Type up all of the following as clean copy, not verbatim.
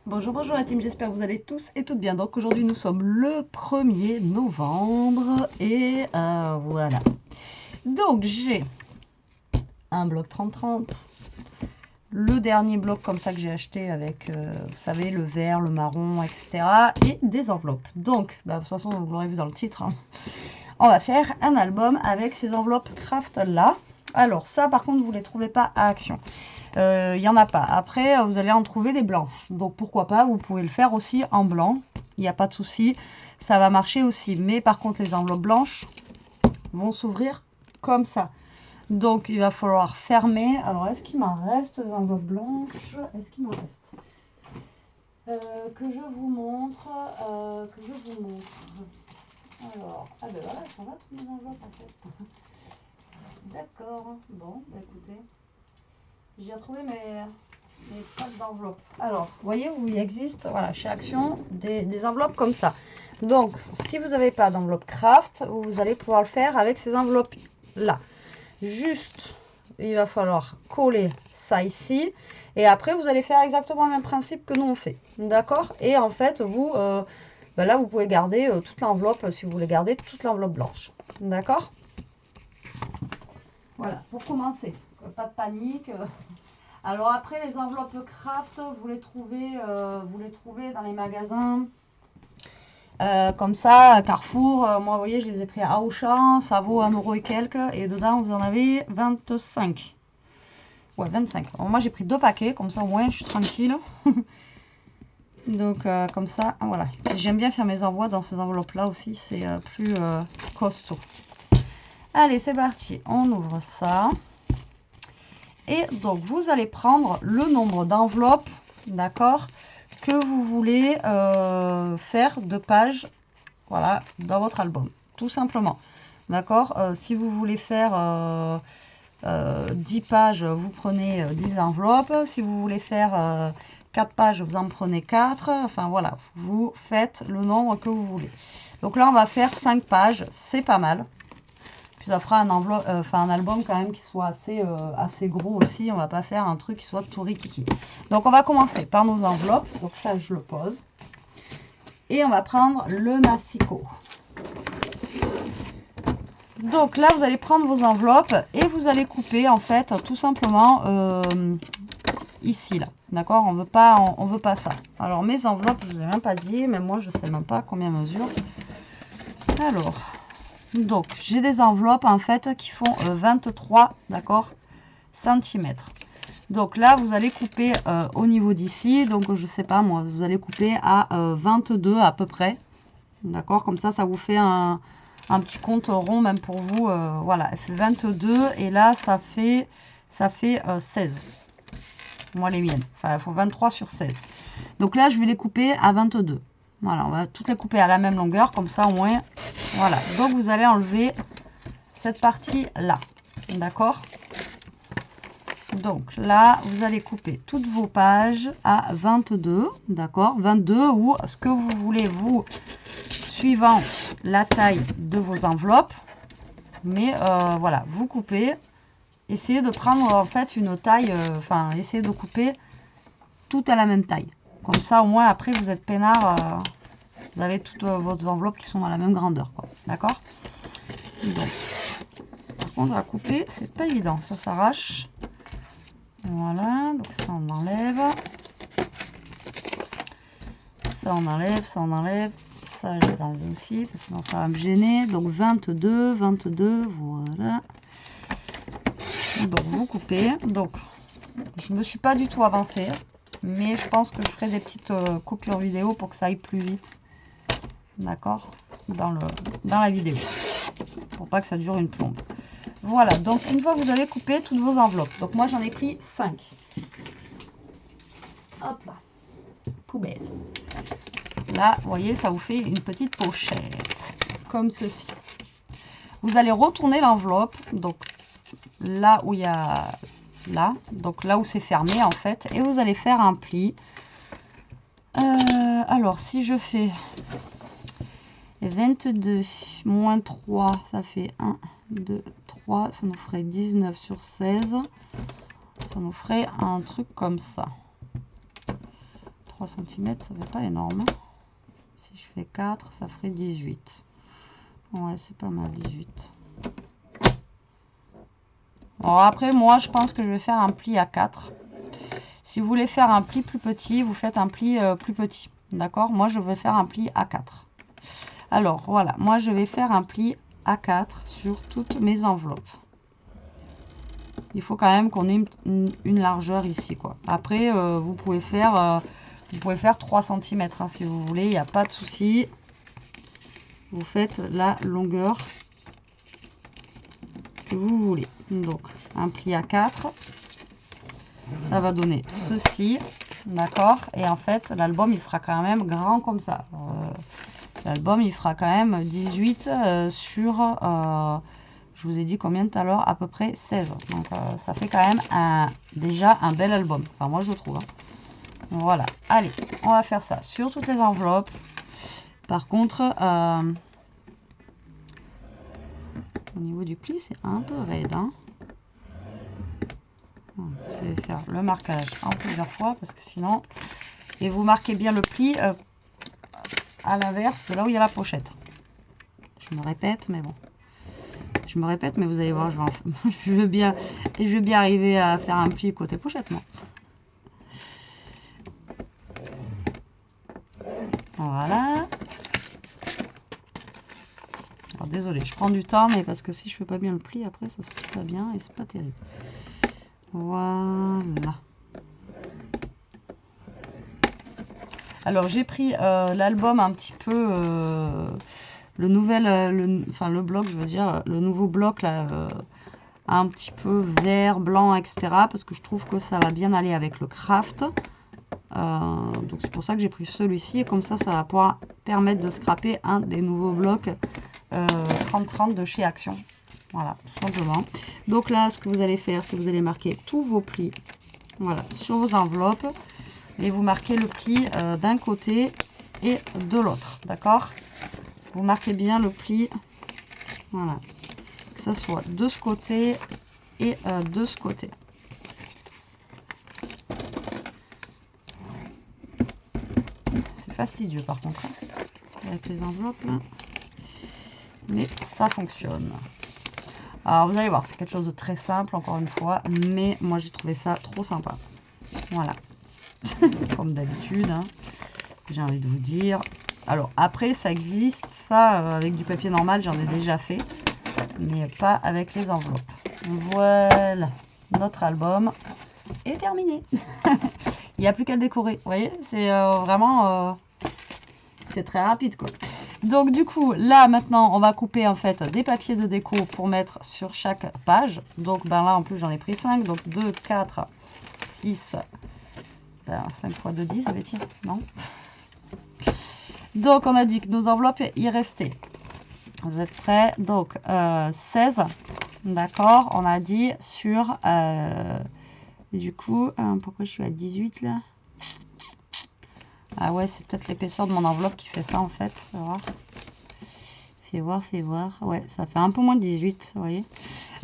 Bonjour, bonjour la team, j'espère que vous allez tous et toutes bien. Donc aujourd'hui nous sommes le 1er novembre et voilà. Donc j'ai un bloc 30-30, le dernier bloc comme ça que j'ai acheté avec, vous savez, le vert, le marron, etc. Et des enveloppes. Donc, de toute façon vous l'aurez vu dans le titre, hein. On va faire un album avec ces enveloppes craft là. Alors ça par contre vous ne les trouvez pas à Action. Il n'y en a pas. Après, vous allez en trouver des blanches. Donc, pourquoi pas, vous pouvez le faire aussi en blanc. Il n'y a pas de souci. Ça va marcher aussi. Mais par contre, les enveloppes blanches vont s'ouvrir comme ça. Donc, il va falloir fermer. Alors, est-ce qu'il m'en reste des enveloppes blanches? Est-ce qu'il m'en reste que je vous montre. Alors, ah ben voilà, elles sont là toutes mes enveloppes en fait. D'accord. Bon, bah écoutez. J'ai retrouvé mes packs d'enveloppes. Alors, vous voyez où il existe, voilà, chez Action, des enveloppes comme ça. Donc, si vous n'avez pas d'enveloppe craft, vous allez pouvoir le faire avec ces enveloppes-là. Juste, il va falloir coller ça ici. Et après, vous allez faire exactement le même principe que nous on fait. D'accord? Et en fait, vous, là, vous pouvez garder toute l'enveloppe, si vous voulez garder toute l'enveloppe blanche. D'accord? Voilà, pour commencer. Pas de panique. Alors après, les enveloppes craft, vous les trouvez dans les magasins. Comme ça, à Carrefour, moi, vous voyez, je les ai pris à Auchan, ça vaut 1 € et quelques. Et dedans, vous en avez 25. Ouais, 25. Alors, moi, j'ai pris 2 paquets, comme ça, au moins, je suis tranquille. Donc, comme ça, voilà. J'aime bien faire mes envois dans ces enveloppes-là aussi, c'est plus costaud. Allez, c'est parti. On ouvre ça. Et donc, vous allez prendre le nombre d'enveloppes, d'accord, que vous voulez faire de pages, voilà, dans votre album, tout simplement. D'accord, si vous voulez faire 10 pages, vous prenez 10 enveloppes. Si vous voulez faire 4 pages, vous en prenez 4. Enfin, voilà, vous faites le nombre que vous voulez. Donc là, on va faire 5 pages, c'est pas mal. Puis ça fera un album quand même qui soit assez gros aussi. On va pas faire un truc qui soit tout rikiki. Donc on va commencer par nos enveloppes. Donc ça, je le pose. Et on va prendre le massicot. Donc là, vous allez prendre vos enveloppes et vous allez couper en fait tout simplement ici là. D'accord, on veut pas ça. Alors mes enveloppes, je vous ai même pas dit, mais moi je sais même pas combien mesure. Alors, donc j'ai des enveloppes en fait qui font 23, d'accord, centimètres. Donc là, vous allez couper au niveau d'ici. Donc je sais pas moi, vous allez couper à 22 à peu près. D'accord, comme ça vous fait un petit compte rond même pour vous. Voilà, elle fait 22 et là ça fait 16. Moi les miennes. Enfin, il faut 23 sur 16. Donc là, je vais les couper à 22. Voilà, on va toutes les couper à la même longueur, comme ça au moins. Voilà, donc vous allez enlever cette partie là. D'accord? Donc là, vous allez couper toutes vos pages à 22. D'accord? 22 ou ce que vous voulez, vous, suivant la taille de vos enveloppes. Mais voilà, vous coupez. Essayez de prendre en fait une taille, essayez de couper tout à la même taille. Comme ça, au moins, après, vous êtes peinard. Vous avez toutes vos enveloppes qui sont dans la même grandeur. D'accord? Donc, par contre, à couper, c'est pas évident. Ça s'arrache. Voilà. Donc, ça, on enlève. Ça, on enlève. Ça, on enlève. Ça, je vais l'enlever aussi. Parce que sinon, ça va me gêner. Donc, 22. Voilà. Donc, vous coupez. Donc, je ne me suis pas du tout avancée. Mais je pense que je ferai des petites coupures vidéo pour que ça aille plus vite. D'accord, dans la vidéo, pour pas que ça dure une plombe. Voilà, donc une fois que vous avez coupé toutes vos enveloppes, donc moi j'en ai pris 5. Hop là, poubelle. Là, vous voyez, ça vous fait une petite pochette, comme ceci. Vous allez retourner l'enveloppe, donc là où il y a, donc là où c'est fermé en fait, et vous allez faire un pli. Alors, si je fais 22 moins 3, ça fait 1, 2, 3, ça nous ferait 19 sur 16. Ça nous ferait un truc comme ça. 3 cm, ça fait pas énorme. Si je fais 4, ça ferait 18. Ouais, c'est pas mal, 18. Alors après, moi, je pense que je vais faire un pli à 4. Si vous voulez faire un pli plus petit, vous faites un pli plus petit. D'accord? Moi, je vais faire un pli à 4. Alors, voilà. Moi, je vais faire un pli à 4 sur toutes mes enveloppes. Il faut quand même qu'on ait une largeur ici, quoi. Après, vous pouvez faire 3 cm hein, si vous voulez. Il n'y a pas de souci. Vous faites la longueur que vous voulez. Donc, un pli à 4. Ça va donner ceci. D'accord? Et en fait, l'album, il sera quand même grand comme ça. L'album, il fera quand même 18 sur... je vous ai dit combien tout à l'heure? À peu près 16. Donc, ça fait quand même déjà un bel album. Enfin, moi, je trouve. Hein. Voilà. Allez, on va faire ça sur toutes les enveloppes. Par contre, au niveau du pli, c'est un peu raide. Hein. Je vais faire le marquage en plusieurs fois parce que sinon... Et vous marquez bien le pli à l'inverse de là où il y a la pochette. Je me répète, mais bon. Je me répète, mais vous allez voir, je veux bien arriver à faire un pli côté pochette, moi. Voilà. Alors, désolé, je prends du temps, mais parce que si je fais pas bien le pli, après, ça se plie pas bien et c'est pas terrible. Voilà. Alors, j'ai pris l'album un petit peu... le bloc, je veux dire, le nouveau bloc, là... un petit peu vert, blanc, etc. Parce que je trouve que ça va bien aller avec le craft. Donc c'est pour ça que j'ai pris celui-ci. Et comme ça, ça va pouvoir permettre de scraper un des nouveaux blocs 30-30 de chez Action. Voilà, tout simplement. Donc là, ce que vous allez faire, c'est que vous allez marquer tous vos plis. Voilà, sur vos enveloppes. Et vous marquez le pli d'un côté et de l'autre. D'accord? Vous marquez bien le pli. Voilà. Que ça soit de ce côté et de ce côté. C'est fastidieux par contre hein, avec les enveloppes là. Mais ça fonctionne. Alors vous allez voir, c'est quelque chose de très simple encore une fois, mais moi j'ai trouvé ça trop sympa. Voilà. Comme d'habitude, hein, j'ai envie de vous dire. Alors après ça existe, ça avec du papier normal, j'en ai déjà fait, mais pas avec les enveloppes. Voilà, notre album est terminé. Il n'y a plus qu'à le décorer. Vous voyez, c'est vraiment... c'est très rapide, quoi. Donc, du coup, là, maintenant, on va couper, en fait, des papiers de déco pour mettre sur chaque page. Donc, ben là, en plus, j'en ai pris 5. Donc, 2, 4, 6... Ben, 5 fois 2, 10, tiens, non. Donc, on a dit que nos enveloppes, y restaient. Vous êtes prêts? Donc, 16. D'accord, on a dit sur... du coup, pourquoi je suis à 18 là? Ah ouais, c'est peut-être l'épaisseur de mon enveloppe qui fait ça en fait. Fais voir. Fais voir. Ouais, ça fait un peu moins de 18, vous voyez.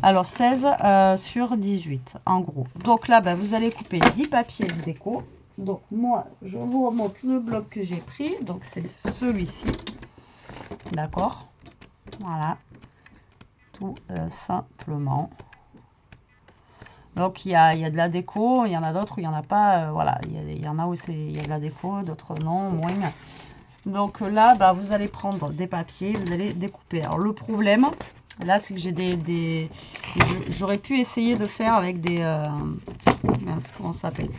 Alors 16 sur 18 en gros. Donc là, bah, vous allez couper 10 papiers de déco. Donc moi, je vous remonte le bloc que j'ai pris. Donc c'est celui-ci. D'accord. Voilà. Tout simplement. Donc il y a de la déco, il y en a d'autres où il n'y en a pas, voilà, il y en a où il y a de la déco, d'autres non, moins. Donc là, bah, vous allez prendre des papiers, vous allez découper. Alors le problème, là, c'est que j'ai j'aurais pu essayer de faire avec des... comment ça s'appelle?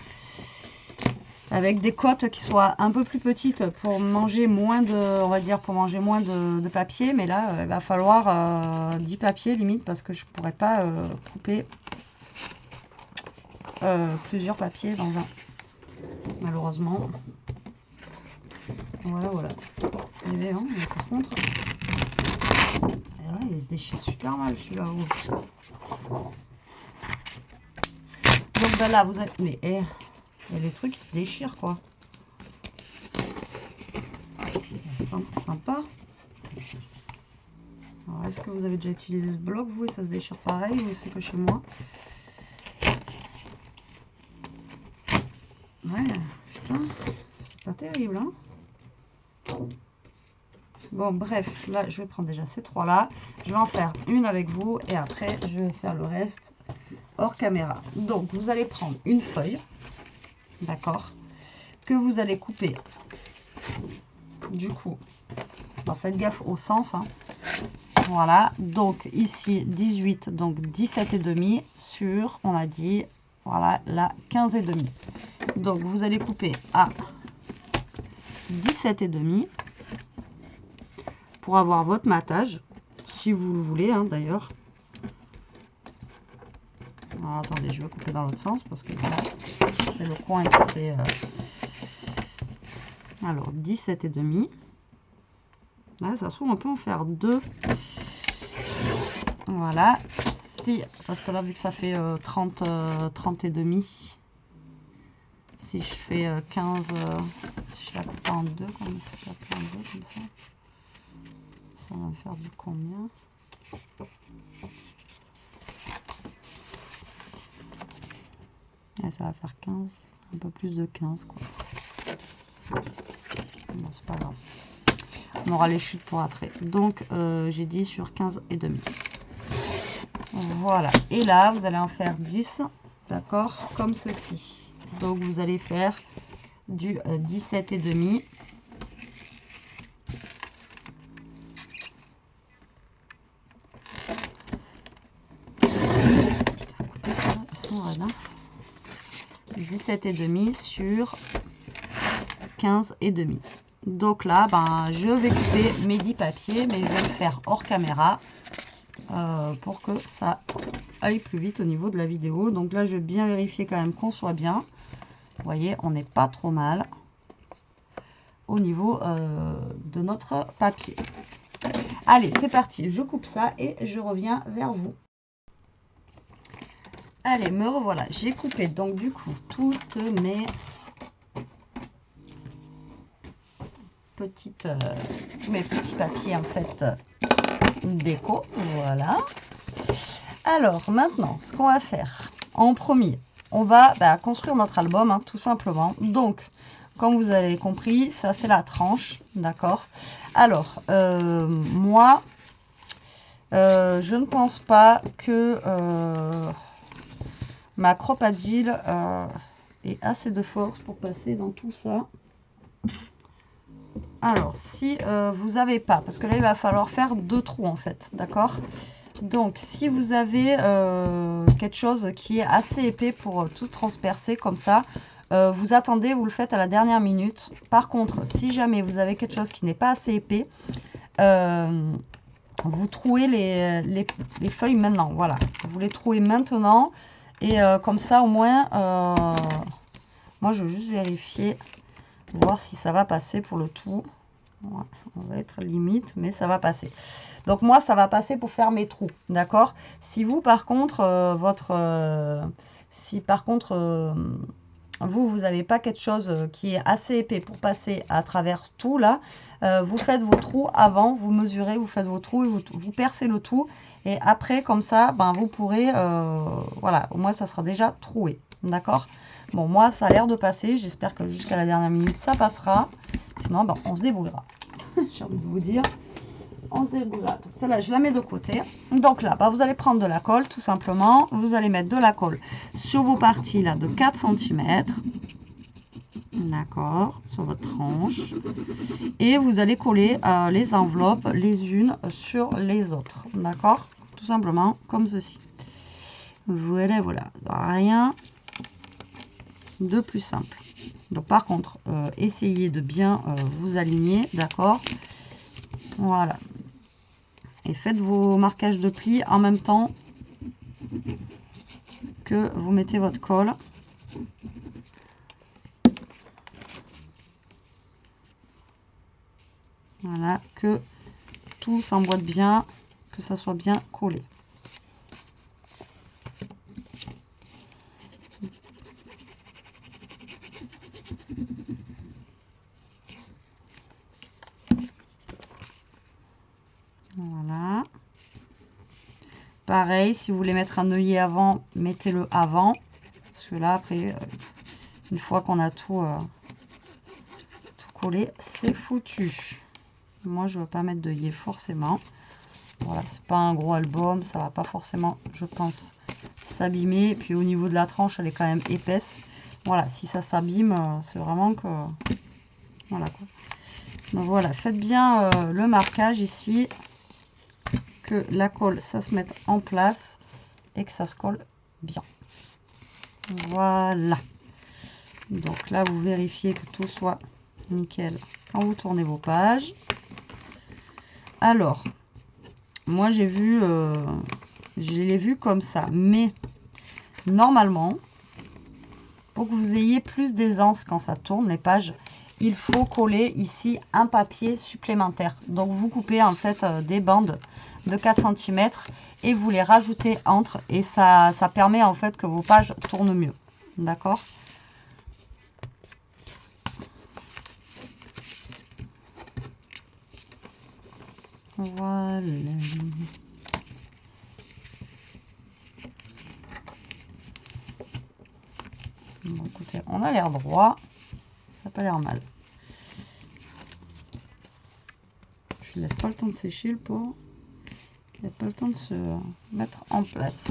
Avec des cotes qui soient un peu plus petites pour manger moins de, on va dire, pour manger moins de papier. Mais là, il va falloir 10 papiers limite parce que je ne pourrais pas couper... plusieurs papiers dans un, malheureusement. Voilà. Et bien, hein, mais par contre, ouais, il se déchire super mal celui-là. Donc ben là, vous avez, mais les trucs ils se déchirent quoi. Sympa. Alors, est-ce que vous avez déjà utilisé ce bloc vous et ça se déchire pareil ou c'est que chez moi? Ouais, putain, Pas terrible, hein? Bon, bref, là, je vais prendre déjà ces trois-là. Je vais en faire une avec vous et après, je vais faire le reste hors caméra. Donc, vous allez prendre une feuille, d'accord, que vous allez couper. Du coup, bon, faites gaffe au sens, hein. Voilà, donc ici 18, donc 17 et demi sur, on a dit, voilà, là 15 et demi. Donc, vous allez couper à 17 et demi pour avoir votre matage, si vous le voulez, hein, d'ailleurs. Alors, attendez, je vais couper dans l'autre sens parce que c'est le coin qui c'est. Alors, 17 et demi. Là, ça se trouve, on peut en faire deux. Voilà. Si, parce que là, vu que ça fait 30 et demi, si je fais 15, si je la coupe en deux, comme si je la coupe en deux, comme ça va me faire du combien? Et ça va faire 15, un peu plus de 15, quoi. Bon, c'est pas grave. On aura les chutes pour après. Donc, j'ai dit sur 15 et demi. Voilà. Et là, vous allez en faire 10, d'accord, comme ceci. Donc, vous allez faire du 17 et demi. Voilà. 17 et demi sur 15 et demi. Donc là, ben, je vais couper mes 10 papiers, mais je vais le faire hors caméra pour que ça aille plus vite au niveau de la vidéo. Donc là, je vais bien vérifier quand même qu'on soit bien. Vous voyez, on n'est pas trop mal au niveau de notre papier. Allez, c'est parti. Je coupe ça et je reviens vers vous. Allez, me revoilà. J'ai coupé donc du coup toutes mes petites, tous mes petits papiers en fait déco. Voilà. Alors maintenant, ce qu'on va faire en premier, on va construire notre album, hein, tout simplement. Donc, comme vous avez compris, ça c'est la tranche, d'accord. Alors, moi, je ne pense pas que ma Crop-A-Dil ait assez de force pour passer dans tout ça. Alors, si vous n'avez pas, parce que là, il va falloir faire 2 trous, en fait, d'accord? Donc, si vous avez quelque chose qui est assez épais pour tout transpercer, comme ça, vous attendez, vous le faites à la dernière minute. Par contre, si jamais vous avez quelque chose qui n'est pas assez épais, vous trouez les feuilles maintenant, voilà. Vous les trouez maintenant, et comme ça, au moins, moi, je veux juste vérifier, voir si ça va passer pour le tout. Ouais, on va être limite, mais ça va passer. Donc moi, ça va passer pour faire mes trous, d'accord? Si vous, par contre, vous n'avez pas quelque chose qui est assez épais pour passer à travers tout là, vous faites vos trous avant, vous mesurez, vous faites vos trous et vous percez le tout. Et après, comme ça, ben, vous pourrez, voilà, au moins ça sera déjà troué, d'accord? Bon, moi, ça a l'air de passer. J'espère que jusqu'à la dernière minute, ça passera. Sinon, ben, on se débrouillera. J'ai envie de vous dire, on se débrouillera. Celle-là, je la mets de côté. Donc là, ben, vous allez prendre de la colle, tout simplement. Vous allez mettre de la colle sur vos parties là de 4 cm. D'accord, sur votre tranche. Et vous allez coller les enveloppes les unes sur les autres. D'accord? Tout simplement, comme ceci. Voilà, voilà. Rien de plus simple. Donc par contre, essayez de bien vous aligner, d'accord? Voilà. Et faites vos marquages de plis en même temps que vous mettez votre colle. Voilà, que tout s'emboîte bien, que ça soit bien collé. Voilà. Pareil, si vous voulez mettre un œillet avant, mettez-le avant. Parce que là, après, une fois qu'on a tout coller, c'est foutu. Moi, je ne veux pas mettre d'œillet forcément. Voilà, c'est pas un gros album, ça va pas forcément, je pense, s'abîmer. Et puis au niveau de la tranche, elle est quand même épaisse. Voilà, si ça s'abîme, c'est vraiment que... Voilà quoi. Donc voilà, faites bien le marquage ici. Que la colle, ça se mette en place. Et que ça se colle bien. Voilà. Donc là, vous vérifiez que tout soit nickel quand vous tournez vos pages. Alors, moi j'ai vu, je l'ai vu comme ça, mais normalement, pour que vous ayez plus d'aisance quand ça tourne les pages, il faut coller ici un papier supplémentaire. Donc vous coupez en fait des bandes de 4 cm et vous les rajoutez entre, et ça permet en fait que vos pages tournent mieux. D'accord ? Voilà. Bon, écoutez, on a l'air droit. Ça n'a pas l'air mal. Je ne laisse pas le temps de sécher le pot. Il n'a pas le temps de se mettre en place.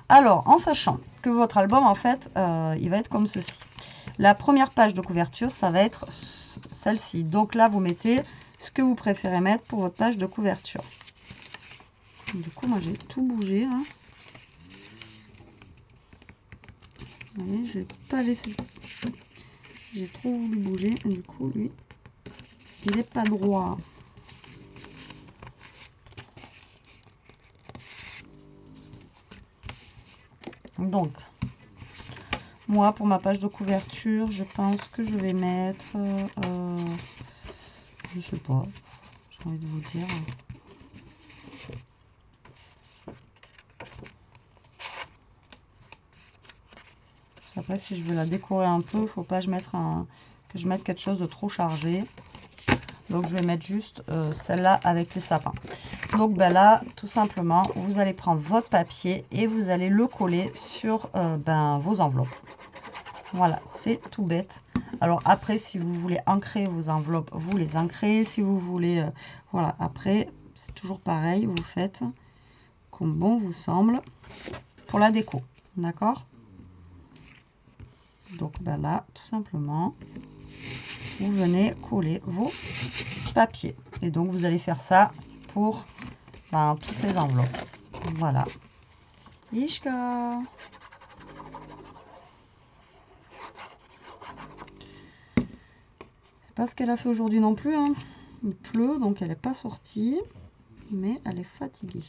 Alors, en sachant que votre album, en fait, il va être comme ceci. La première page de couverture, ça va être celle-ci. Donc là, vous mettez ce que vous préférez mettre pour votre page de couverture. Du coup, moi, j'ai tout bougé. Hein. Vous voyez, je vais pas laisser. J'ai trop voulu bouger. Et du coup, lui, il n'est pas droit. Donc, moi, pour ma page de couverture, je pense que je vais mettre... je sais pas. J'ai envie de vous dire... Après, si je veux la décorer un peu, il ne faut pas que je mette quelque chose de trop chargé. Donc, je vais mettre juste celle-là avec les sapins. Donc, ben là, tout simplement, vous allez prendre votre papier et vous allez le coller sur vos enveloppes. Voilà, c'est tout bête. Alors, après, si vous voulez ancrer vos enveloppes, vous les ancrez. Si vous voulez... voilà, après, c'est toujours pareil. Vous faites comme bon vous semble pour la déco. D'accord ? Donc ben là, tout simplement, vous venez coller vos papiers. Et donc, vous allez faire ça pour toutes les enveloppes. Voilà. Ishka. C'est pas ce qu'elle a fait aujourd'hui non plus. Hein. Il pleut, donc elle n'est pas sortie. Mais elle est fatiguée.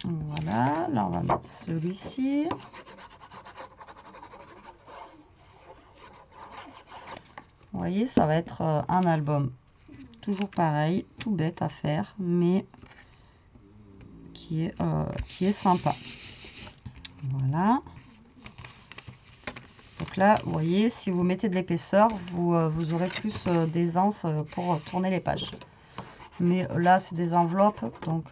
Voilà. Là, on va mettre celui-ci. Vous voyez, ça va être un album toujours pareil, tout bête à faire, mais qui est sympa. Voilà. Donc là, vous voyez, si vous mettez de l'épaisseur, vous aurez plus d'aisance pour tourner les pages. Mais là, c'est des enveloppes, donc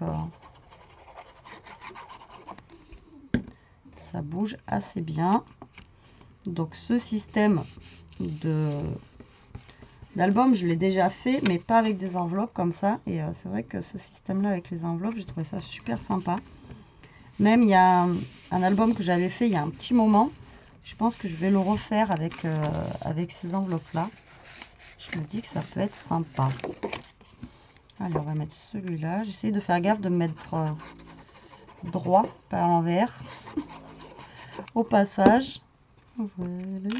ça bouge assez bien. Donc ce système d'album, je l'ai déjà fait, mais pas avec des enveloppes comme ça. Et c'est vrai que ce système-là avec les enveloppes, j'ai trouvé ça super sympa. Même, il y a un album que j'avais fait il y a un petit moment. Je pense que je vais le refaire avec ces enveloppes-là. Je me dis que ça peut être sympa. Allez, on va mettre celui-là. J'essaie de faire gaffe de me mettre droit, pas à l'envers. Au passage. Voilà.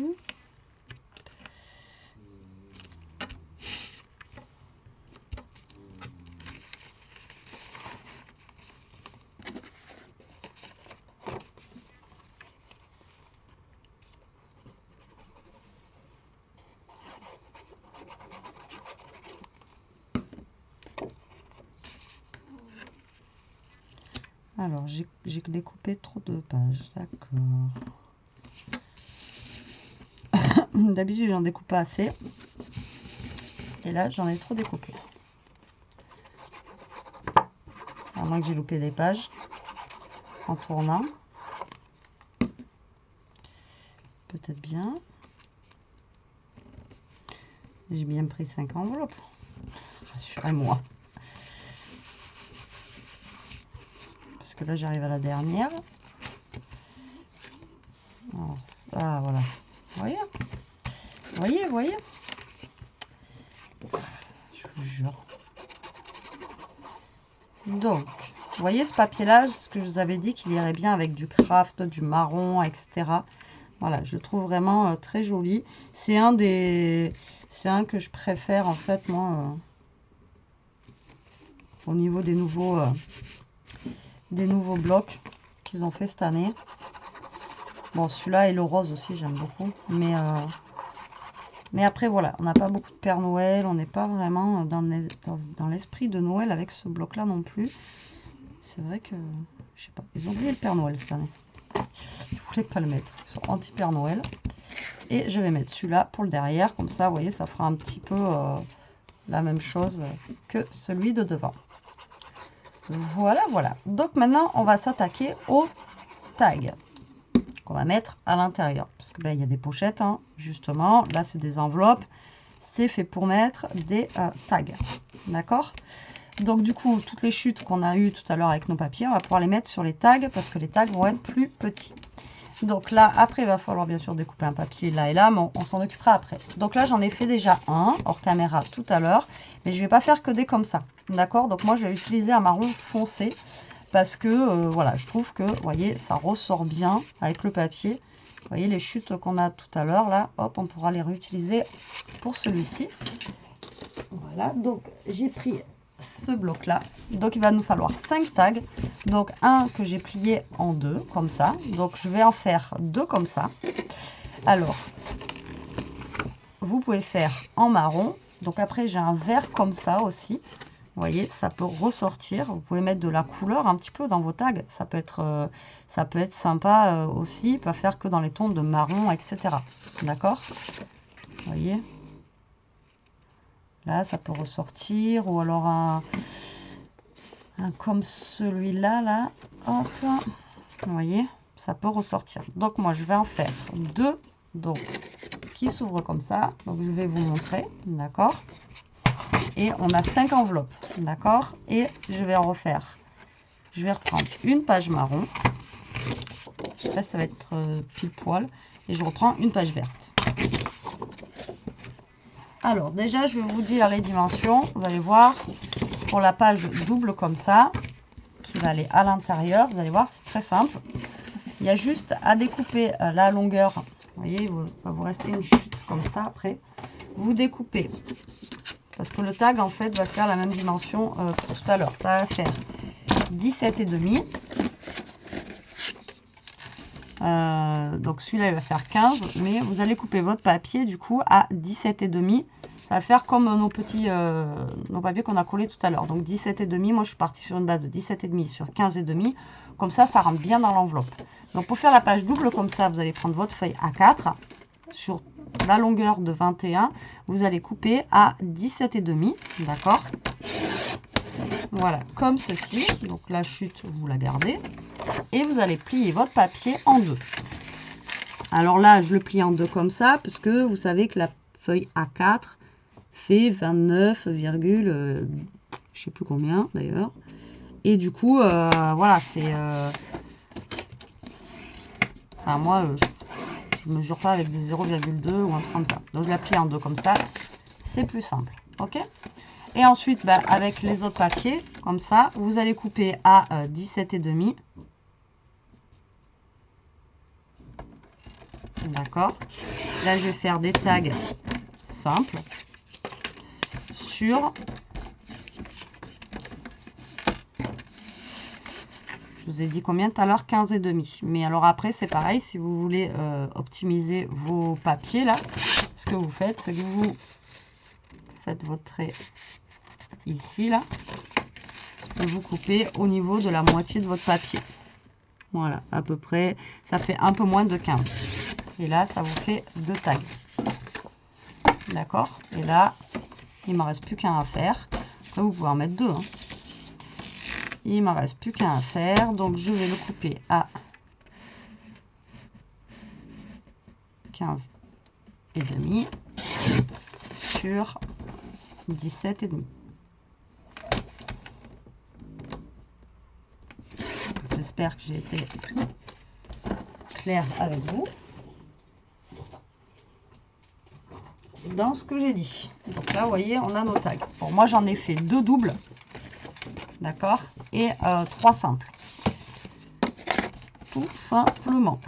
Alors, j'ai découpé trop de pages, d'accord. D'habitude, j'en découpe pas assez. Et là, j'en ai trop découpé. À moins que j'ai loupé des pages en tournant. Peut-être bien. J'ai bien pris 5 enveloppes. Rassurez-moi. Parce que là, j'arrive à la dernière. Alors, ça, voilà. Vous voyez Je vous jure. Donc, vous voyez ce papier-là, ce que je vous avais dit qu'il irait bien avec du craft, du marron, etc. Voilà, je trouve vraiment très joli. C'est un que je préfère en fait, moi, au niveau des nouveaux blocs qu'ils ont fait cette année. Bon, celui-là et le rose aussi, j'aime beaucoup. Mais après, voilà, on n'a pas beaucoup de Père Noël. On n'est pas vraiment dans l'esprit de Noël avec ce bloc-là non plus. C'est vrai que, je sais pas, ils ont oublié le Père Noël cette année. Je voulais pas le mettre. Ils sont anti-Père Noël. Et je vais mettre celui-là pour le derrière. Comme ça, vous voyez, ça fera un petit peu la même chose que celui de devant. Voilà, voilà. Donc maintenant, on va s'attaquer aux tags qu'on va mettre à l'intérieur. Parce que il y a des pochettes, hein, justement. Là, c'est des enveloppes. C'est fait pour mettre des tags. D'accord? Donc du coup, toutes les chutes qu'on a eues tout à l'heure avec nos papiers, on va pouvoir les mettre sur les tags parce que les tags vont être plus petits. Donc là, après, il va falloir bien sûr découper un papier là et là, mais on s'en occupera après. Donc là, j'en ai fait déjà un hors caméra tout à l'heure, mais je ne vais pas faire que des comme ça. D'accord? Donc moi, je vais utiliser un marron foncé parce que, voilà, je trouve que, vous voyez, ça ressort bien avec le papier. Vous voyez, les chutes qu'on a tout à l'heure, là, hop, on pourra les réutiliser pour celui-ci. Voilà, donc j'ai pris ce bloc là, donc il va nous falloir 5 tags, donc un que j'ai plié en deux comme ça, donc je vais en faire deux comme ça. Alors vous pouvez faire en marron, donc après j'ai un vert comme ça aussi, vous voyez, ça peut ressortir, vous pouvez mettre de la couleur un petit peu dans vos tags, ça peut être sympa aussi, pas faire que dans les tons de marron, etc. D'accord, vous voyez. Là, ça peut ressortir. Ou alors un comme celui-là, là. Hop. Vous voyez, ça peut ressortir. Donc, moi, je vais en faire deux. Donc, qui s'ouvrent comme ça. Donc, je vais vous montrer. D'accord. Et on a 5 enveloppes. D'accord. Et je vais en refaire. Je vais reprendre une page marron. Je sais pas si ça va être pile poil. Et je reprends une page verte. Alors déjà, je vais vous dire les dimensions. Vous allez voir, pour la page double comme ça, qui va aller à l'intérieur, vous allez voir, c'est très simple. Il y a juste à découper la longueur. Vous voyez, il va vous rester une chute comme ça après. Vous découpez, parce que le tag, en fait, va faire la même dimension que tout à l'heure. Ça va faire 17,5. Donc celui-là, il va faire 15. Mais vous allez couper votre papier, du coup, à 17,5. Ça va faire comme nos papiers qu'on a collés tout à l'heure. Donc 17,5, moi je suis partie sur une base de 17,5 sur 15,5. Comme ça, ça rentre bien dans l'enveloppe. Donc pour faire la page double comme ça, vous allez prendre votre feuille A4. Sur la longueur de 21, vous allez couper à 17,5. D'accord? Voilà, comme ceci. Donc la chute, vous la gardez. Et vous allez plier votre papier en deux. Alors là, je le plie en deux comme ça, parce que vous savez que la feuille A4 fait 29, je sais plus combien d'ailleurs. Et du coup, voilà, c'est... Enfin, moi, je ne mesure pas avec des 0,2 ou un truc comme ça. Donc, je la plie en deux comme ça. C'est plus simple. OK? Et ensuite, avec les autres papiers, comme ça, vous allez couper à 17,5. D'accord? Là, je vais faire des tags simples sur... Je vous ai dit combien tout à l'heure? 15,5. Mais alors après, c'est pareil, si vous voulez optimiser vos papiers, là, ce que vous faites, c'est que vous faites votre trait ici, là, et vous coupez au niveau de la moitié de votre papier. Voilà, à peu près, ça fait un peu moins de 15. Et là, ça vous fait 2 tags. D'accord? Et là, il ne m'en reste plus qu'un à faire. Après, vous pouvez en mettre 2, hein. Il ne m'en reste plus qu'un à faire, donc je vais le couper à 15,5 sur 17,5. J'espère que j'ai été claire avec vous dans ce que j'ai dit. Donc là, vous voyez, on a nos tags. Bon, moi, j'en ai fait 2 doubles, d'accord, et 3 simples. Tout simplement.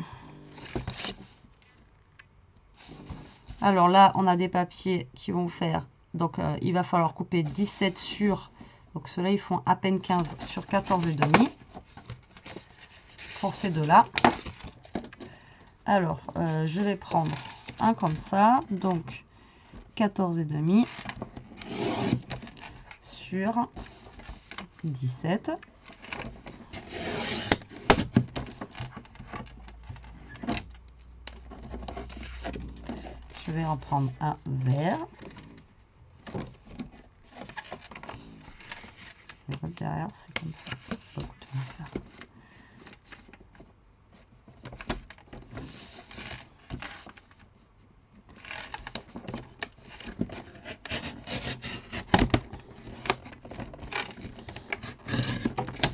Alors là, on a des papiers qui vont faire, donc il va falloir couper 17 sur, donc ceux-là, ils font à peine 15 sur 14,5 pour ces deux-là. Alors, je vais prendre un comme ça, donc 14,5 sur 17. Je vais en prendre un vert. Et hop, derrière, c'est comme ça. Pas coûter mon fer.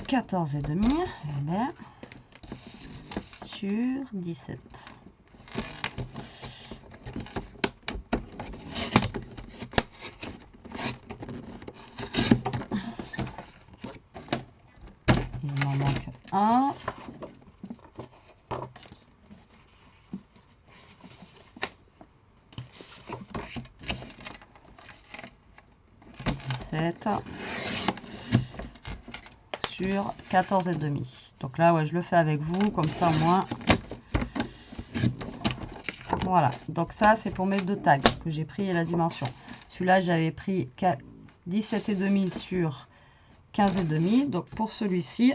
« 14,5 sur 17. Il m'en manque un. Sur 14,5. Donc là, ouais, je le fais avec vous, comme ça au moins. Voilà. Donc ça, c'est pour mes 2 tags que j'ai pris la dimension. Celui-là, j'avais pris 17,5 sur 15,5. Donc pour celui-ci,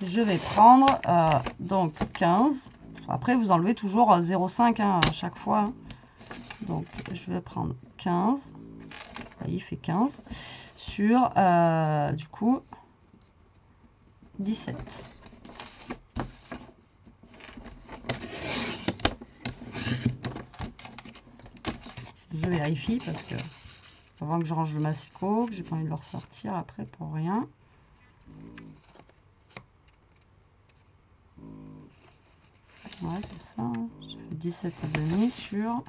je vais prendre donc 15. Après, vous enlevez toujours 0,5 hein, à chaque fois. Hein. Donc je vais prendre 15. Là, il fait 15 sur du coup 17. Je vérifie parce que avant que je range le massicot, que j'ai pas envie de le ressortir après pour rien. Ouais, c'est ça. Hein. Je fais 17,5 sur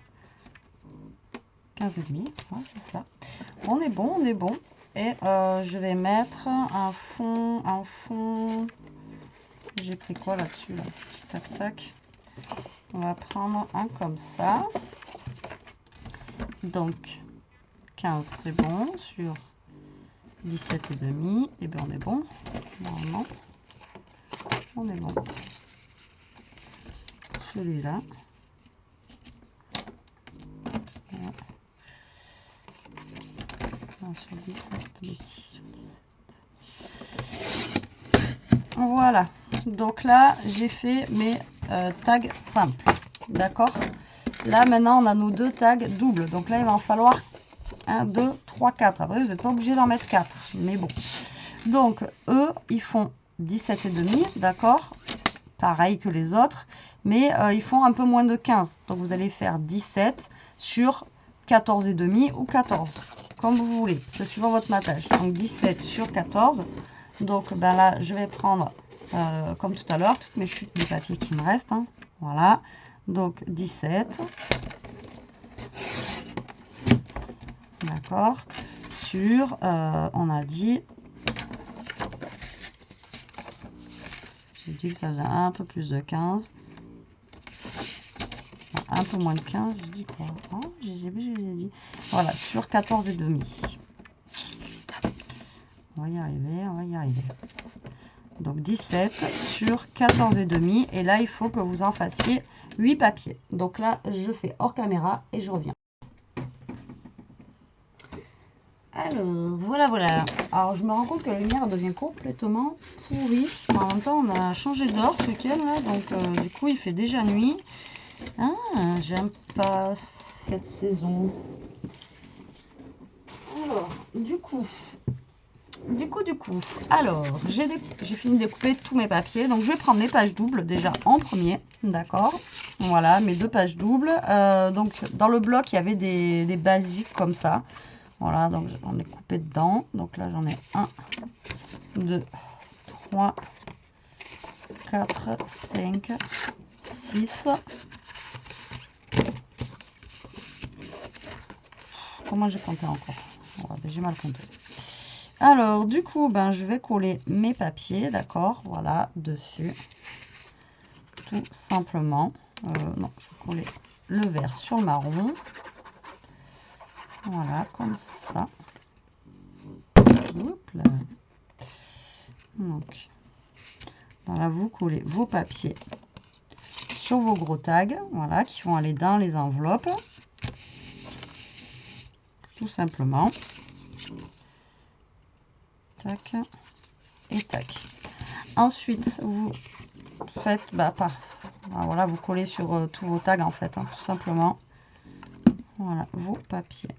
15,5. Ouais, c'est ça. On est bon, on est bon. Et je vais mettre un fond. J'ai pris quoi là-dessus là? Tac, tac. On va prendre un comme ça. Donc, 15, c'est bon. Sur 17,5. Et bien, on est bon. Normalement, on est bon. Celui-là. Sur 17, voilà, donc là j'ai fait mes tags simples, d'accord. Là maintenant on a nos 2 tags doubles, donc là il va en falloir 1, 2, 3, 4. Après vous n'êtes pas obligé d'en mettre 4, mais bon. Donc eux ils font 17,5, d'accord, pareil que les autres, mais ils font un peu moins de 15, donc vous allez faire 17 sur 14,5 ou 14. Comme vous voulez, c'est suivant votre matage. Donc 17 sur 14. Donc ben là, je vais prendre, comme tout à l'heure, toutes mes chutes de papier qui me restent. Hein. Voilà. Donc 17. D'accord. Sur, on a dit... J'ai dit que ça faisait un peu plus de 15. Un peu moins de 15, je dis quoi? Oh, je sais plus, je l'ai dit. Voilà, sur 14,5. On va y arriver, on va y arriver. Donc 17 sur 14,5. Et là, il faut que vous en fassiez 8 papiers. Donc là, je fais hors caméra et je reviens. Alors, voilà, voilà. Alors, je me rends compte que la lumière devient complètement pourrie. En même temps, on a changé d'heure ce week-end, là. Donc, du coup, il fait déjà nuit. Ah, j'aime pas cette saison. Alors, du coup. Alors, j'ai fini de découper tous mes papiers. Donc, je vais prendre mes pages doubles déjà en premier. D'accord. Voilà, mes 2 pages doubles. Donc, dans le bloc, il y avait des basiques comme ça. Voilà, donc j'en ai coupé dedans. Donc là, j'en ai 1, 2, 3, 4, 5, 6. Comment j'ai compté encore? Ouais, j'ai mal compté. Alors, du coup, ben, je vais coller mes papiers, d'accord? Voilà, dessus. Tout simplement. Non, je vais coller le vert sur le marron. Voilà, comme ça. Hop là. Donc, voilà, vous collez vos papiers sur vos gros tags, voilà, qui vont aller dans les enveloppes. Tout simplement. Tac et tac. Ensuite, vous faites, voilà, vous collez sur tous vos tags en fait, hein, tout simplement. Voilà, vos papiers.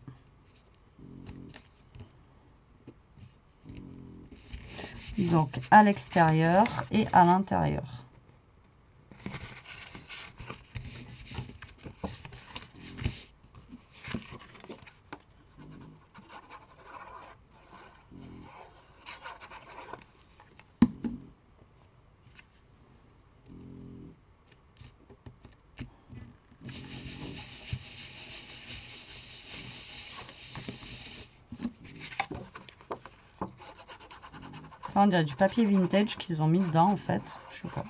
Donc, à l'extérieur et à l'intérieur. On dirait du papier vintage qu'ils ont mis dedans en fait. Je sais pas.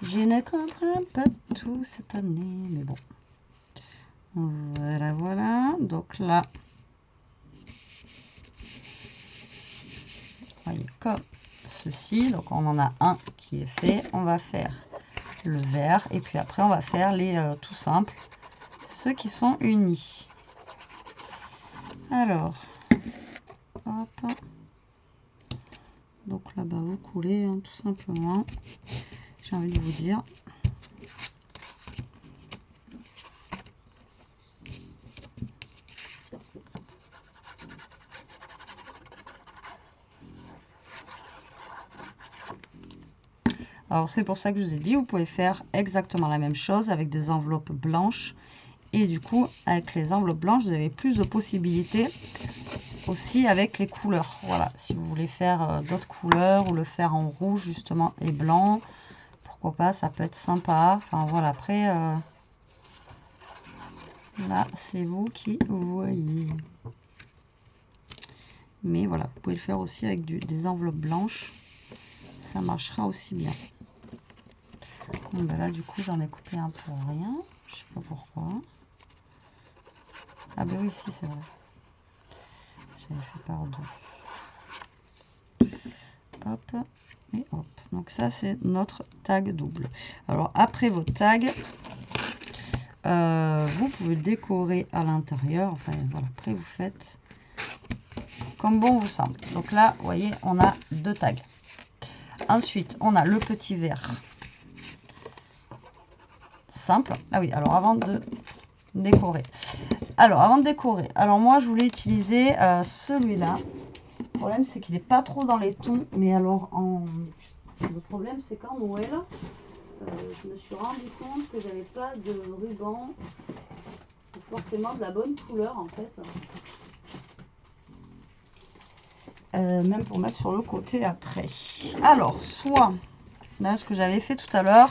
Je ne comprends pas tout cette année, mais bon. Voilà, voilà. Donc là, vous voyez, comme ceci. Donc on en a un qui est fait. On va faire le vert et puis après on va faire les tout simples, ceux qui sont unis. Alors, hop. Donc là-bas, vous coulez hein, tout simplement. J'ai envie de vous dire. Alors c'est pour ça que je vous ai dit, vous pouvez faire exactement la même chose avec des enveloppes blanches. Et du coup, avec les enveloppes blanches, vous avez plus de possibilités aussi avec les couleurs. Voilà, si vous voulez faire d'autres couleurs ou le faire en rouge justement et blanc, pourquoi pas, ça peut être sympa. Enfin voilà, après, là, c'est vous qui voyez. Mais voilà, vous pouvez le faire aussi avec des enveloppes blanches. Ça marchera aussi bien. Donc ben là, du coup, j'en ai coupé un pour rien. Je sais pas pourquoi. Ah ben oui, si, c'est vrai. J'avais fait par deux. Hop, et hop. Donc ça, c'est notre tag double. Alors, après vos tags, vous pouvez décorer à l'intérieur. Enfin, voilà, après, vous faites comme bon vous semble. Donc là, vous voyez, on a 2 tags. Ensuite, on a le petit vert simple. Ah oui, alors avant de décorer. Alors moi, je voulais utiliser celui-là. Le problème, c'est qu'il n'est pas trop dans les tons. Mais alors, le problème, c'est qu'en Noël, je me suis rendu compte que j'avais pas de ruban forcément de la bonne couleur, en fait. Même pour mettre sur le côté après. Alors, soit, là, ce que j'avais fait tout à l'heure,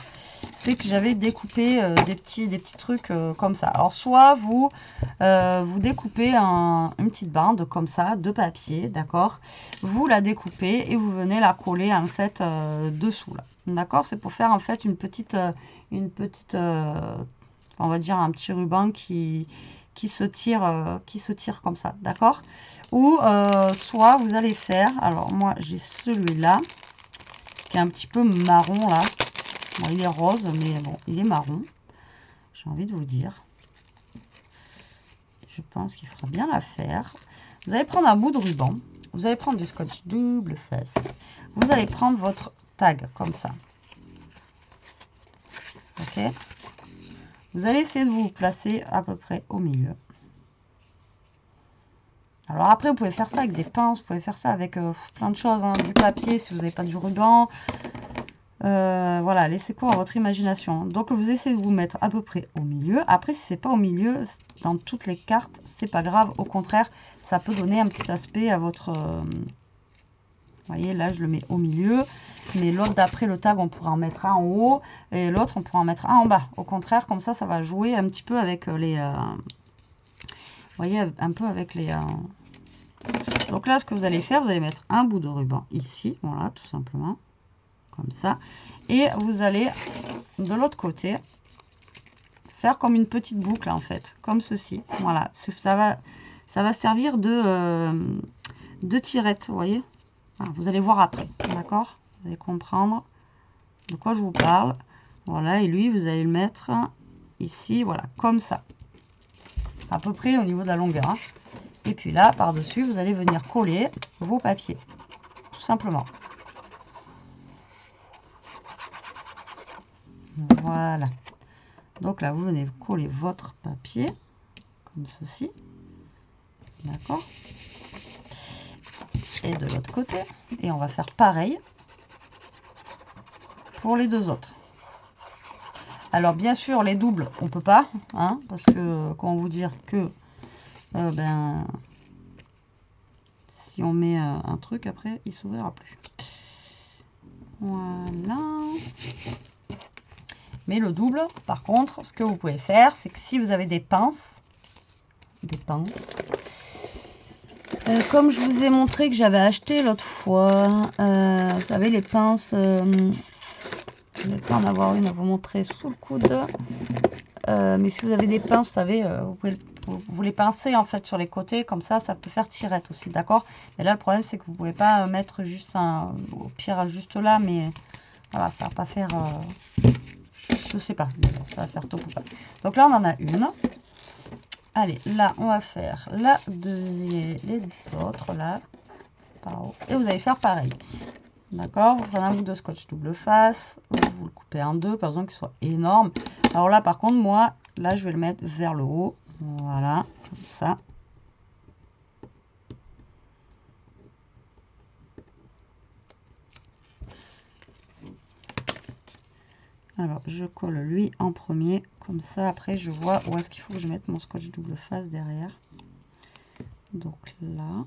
c'est que j'avais découpé des petits trucs comme ça. Alors, soit vous découpez une petite bande comme ça, de papier, d'accord? Vous la découpez et vous venez la coller en fait dessous, là. D'accord? C'est pour faire en fait une petite on va dire un petit ruban qui se tire comme ça, d'accord? Ou soit vous allez faire, alors moi j'ai celui-là qui est un petit peu marron là. Bon, il est rose, mais bon, il est marron. J'ai envie de vous dire. Je pense qu'il fera bien l'affaire. Vous allez prendre un bout de ruban. Vous allez prendre du scotch double face. Vous allez prendre votre tag comme ça. Ok. Vous allez essayer de vous placer à peu près au milieu. Alors après, vous pouvez faire ça avec des pinces, vous pouvez faire ça avec plein de choses, hein, du papier si vous n'avez pas du ruban. Voilà, laissez cours à votre imagination. Donc vous essayez de vous mettre à peu près au milieu. Après, si c'est pas au milieu, dans toutes les cartes, c'est pas grave. Au contraire, ça peut donner un petit aspect à votre... vous voyez, là, je le mets au milieu. Mais l'autre d'après le tag, on pourra en mettre un en haut. Et l'autre, on pourra en mettre un en bas. Au contraire, comme ça va jouer un petit peu avec les... vous voyez, un peu avec les... Donc là, ce que vous allez faire, vous allez mettre un bout de ruban ici. Voilà, tout simplement. Comme ça. Et vous allez, de l'autre côté, faire comme une petite boucle, en fait. Comme ceci. Voilà. Ça va servir de tirette, vous voyez. Voilà, vous allez voir après. D'accord? Vous allez comprendre de quoi je vous parle. Voilà. Et lui, vous allez le mettre ici. Voilà. Comme ça. À peu près au niveau de la longueur. Hein. Et puis là, par-dessus, vous allez venir coller vos papiers. Tout simplement. Voilà. Donc là, vous venez coller votre papier, comme ceci. D'accord? Et de l'autre côté. Et on va faire pareil pour les deux autres. Alors, bien sûr, les doubles, on peut pas. Hein, parce que, comment vous dire que... si on met un truc, après, il s'ouvrira plus. Voilà. Mais le double, par contre, ce que vous pouvez faire, c'est que si vous avez des pinces, comme je vous ai montré que j'avais acheté l'autre fois, vous savez, les pinces, je vais pas en avoir une à vous montrer sous le coude, mais si vous avez des pinces, vous savez, vous les pincez en fait sur les côtés, comme ça peut faire tirette aussi, d'accord? Mais là, le problème, c'est que vous pouvez pas mettre juste au pire, juste là, mais voilà, ça va pas faire... je sais pas, ça va faire top ou pas. Donc là, on en a une. Allez, là, on va faire la deuxième, les autres, là. Et vous allez faire pareil. D'accord? Vous prenez un bout de scotch double face. Vous le coupez en deux, par exemple, qu'il soit énorme. Alors là, par contre, moi, là, je vais le mettre vers le haut. Voilà, comme ça. Alors, je colle lui en premier. Comme ça, après, je vois où est-ce qu'il faut que je mette mon scotch double face derrière. Donc là.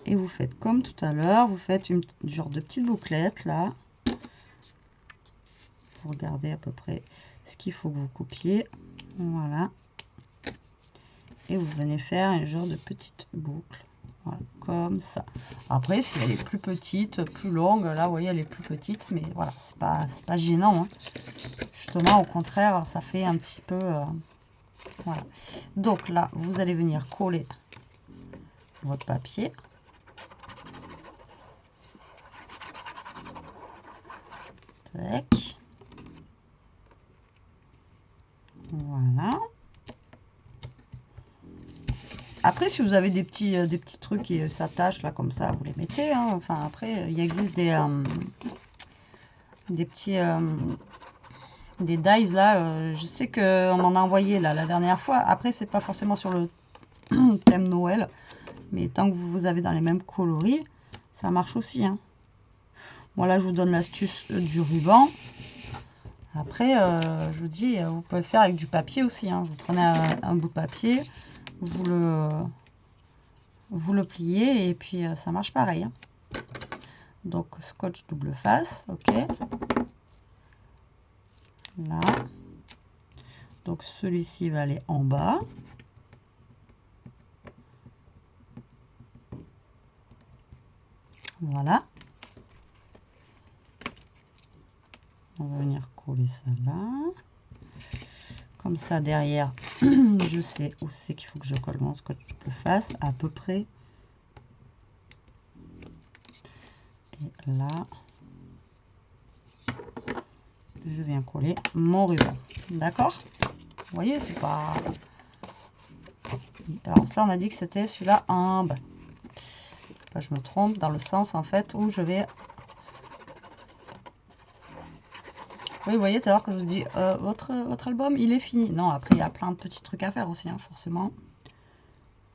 Et vous faites comme tout à l'heure. Vous faites une genre de petite bouclette là. Vous regardez à peu près ce qu'il faut que vous coupiez. Voilà. Et vous venez faire un genre de petite boucle. Voilà, comme ça. Après, si elle est plus petite, plus longue, là, vous voyez, elle est plus petite, mais voilà, c'est pas gênant. Hein. Justement, au contraire, ça fait un petit peu... voilà. Donc là, vous allez venir coller votre papier. Tac. Voilà. Après, si vous avez des petits trucs qui s'attachent là comme ça, vous les mettez. Hein. Enfin, après, il existe des petits des dies là. Je sais qu'on m'en a envoyé là la dernière fois. Après, c'est pas forcément sur le thème Noël, mais tant que vous avez dans les mêmes coloris, ça marche aussi. Hein. Bon, là, je vous donne l'astuce du ruban. Après, je vous dis, vous pouvez le faire avec du papier aussi. Hein. Vous prenez un bout de papier. Vous le pliez et puis ça marche pareil. Hein. Donc scotch double face, ok. Là. Donc celui-ci va aller en bas. Voilà. On va venir coller ça là. Comme ça derrière, je sais où c'est qu'il faut que je colle mon scotch double face à peu près. Et là, je viens coller mon ruban. D'accord? Vous voyez, c'est pas... Alors ça, on a dit que c'était celui-là en bas. Enfin, je me trompe dans le sens en fait où je vais... Oui, vous voyez, tout à l'heure que je vous dis, votre album, il est fini. Non, après, il y a plein de petits trucs à faire aussi, hein, forcément.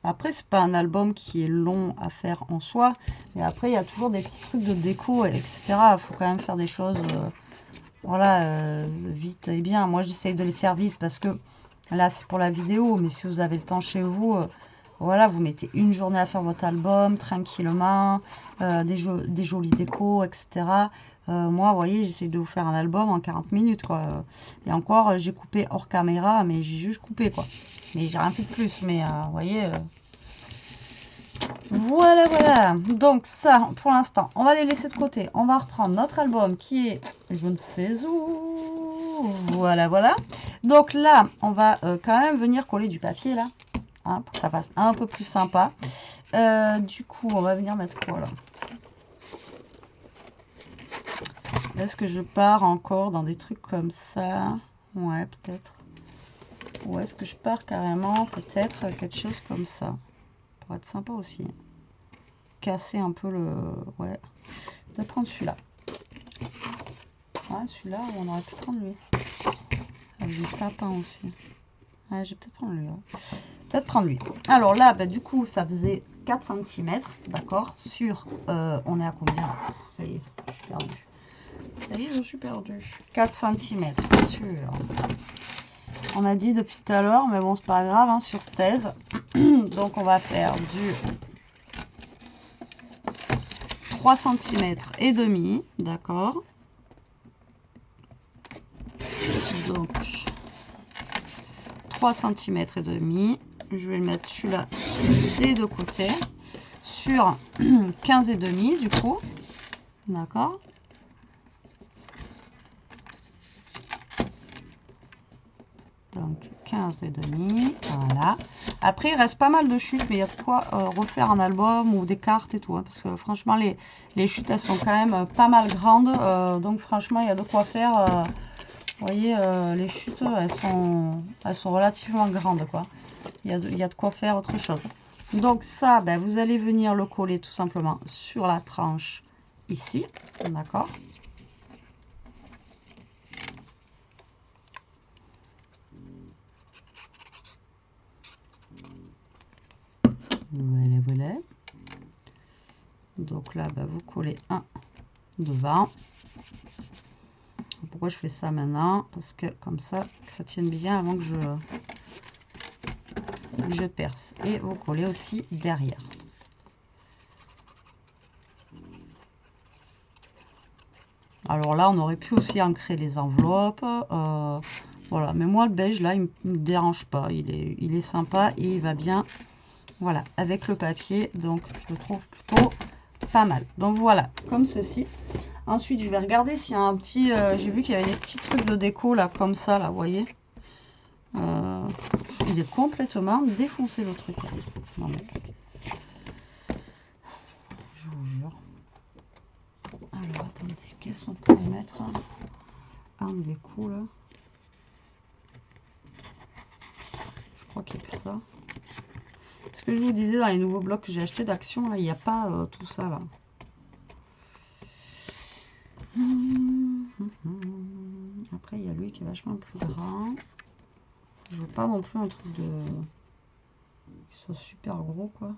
Après, c'est pas un album qui est long à faire en soi, mais après, il y a toujours des petits trucs de déco, etc. Il faut quand même faire des choses, voilà, vite et bien. Moi, j'essaye de les faire vite parce que là, c'est pour la vidéo, mais si vous avez le temps chez vous, voilà, vous mettez une journée à faire votre album, tranquillement, des jolies décos, etc. Moi, vous voyez, j'essaie de vous faire un album en 40 minutes, quoi. Et encore, j'ai coupé hors caméra, mais j'ai juste coupé, quoi. Mais j'ai rien fait de plus, mais vous voyez... Voilà, voilà. Donc ça, pour l'instant, on va les laisser de côté. On va reprendre notre album qui est je ne sais où. Voilà, voilà. Donc là, on va quand même venir coller du papier, là. Hein, pour que ça fasse un peu plus sympa. Du coup, on va venir mettre quoi, là? Est-ce que je pars encore dans des trucs comme ça? Ouais, peut-être. Ou est-ce que je pars carrément, peut-être, quelque chose comme ça? Pour être sympa aussi. Casser un peu le... Ouais. Je vais prendre celui-là. Ouais, celui-là, on aurait pu prendre lui. Avec des sapins aussi. Ouais, je vais peut-être prendre lui. Ouais. Peut-être prendre lui. Alors là, bah, du coup, ça faisait 4 cm. D'accord. Sur... on est à combien? Ça y est, je suis perdue. Ça y est, je suis perdue. 4 cm sur... On a dit depuis tout à l'heure, mais bon, c'est pas grave, hein, sur 16. Donc, on va faire du 3 cm et demi, d'accord. Donc, 3 cm et demi. Je vais mettre celui-là des deux côtés. Sur 15 et demi, du coup. D'accord. Donc 15 et demi, voilà. Après il reste pas mal de chutes, mais il y a de quoi refaire un album ou des cartes et tout, hein, parce que franchement les chutes elles sont quand même pas mal grandes, donc franchement il y a de quoi faire. Vous voyez, les chutes elles sont relativement grandes, quoi. Il y a de quoi faire autre chose. Donc ça, ben, vous allez venir le coller tout simplement sur la tranche ici, d'accord. Voilà, voilà. Donc là, bah, vous collez un devant. Pourquoi je fais ça maintenant? Parce que comme ça tienne bien avant que je perce. Et vous collez aussi derrière. Alors là, on aurait pu aussi ancrer les enveloppes. Voilà, mais moi, le beige, là, il me dérange pas. Il est sympa et il va bien. Voilà, avec le papier, donc je le trouve plutôt pas mal. Donc voilà, comme ceci. Ensuite, je vais regarder s'il y a un petit... j'ai vu qu'il y avait des petits trucs de déco, là, comme ça, là, vous voyez. Il est complètement défoncé, le truc. Non, mais... Je vous jure. Alors, attendez, qu'est-ce qu'on peut mettre en déco, là? Je crois qu'il y a que ça. Ce que je vous disais dans les nouveaux blocs que j'ai acheté d'Action, là, il n'y a pas tout ça, là. Après, il y a lui qui est vachement plus grand. Je veux pas non plus un truc de... qui soit super gros, quoi.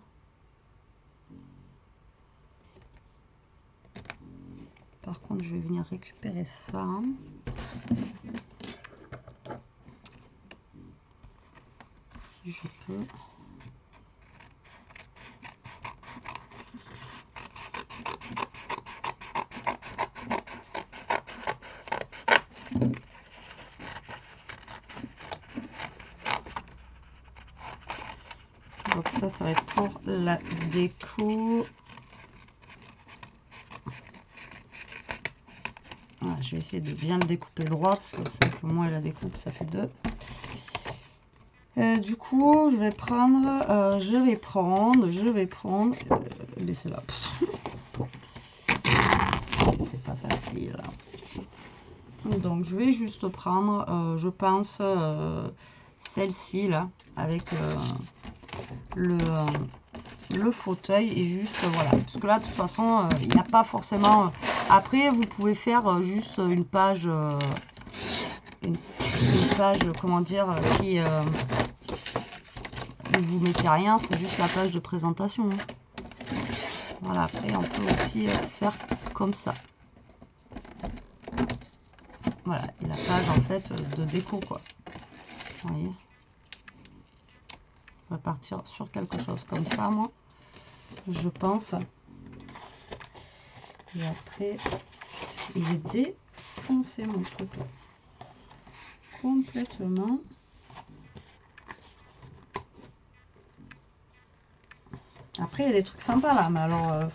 Par contre, je vais venir récupérer ça. Si je peux. Donc ça va être pour la déco. Voilà, je vais essayer de bien le découper droit parce que vous savez que moi la découpe ça fait 2. Du coup, je vais prendre, laissez-la. C'est pas facile. Donc je vais juste prendre, je pense, celle-ci là, avec le fauteuil et juste voilà, parce que là de toute façon il n'y a pas forcément. Après vous pouvez faire juste une page comment dire, qui vous mettez rien, c'est juste la page de présentation. Hein. Voilà, après on peut aussi faire comme ça. Voilà, et la page en fait de déco quoi. Vous voyez, on va partir sur quelque chose comme ça, moi, je pense. Et après, il est défoncé mon truc là. Complètement. Après, il y a des trucs sympas là, mais alors,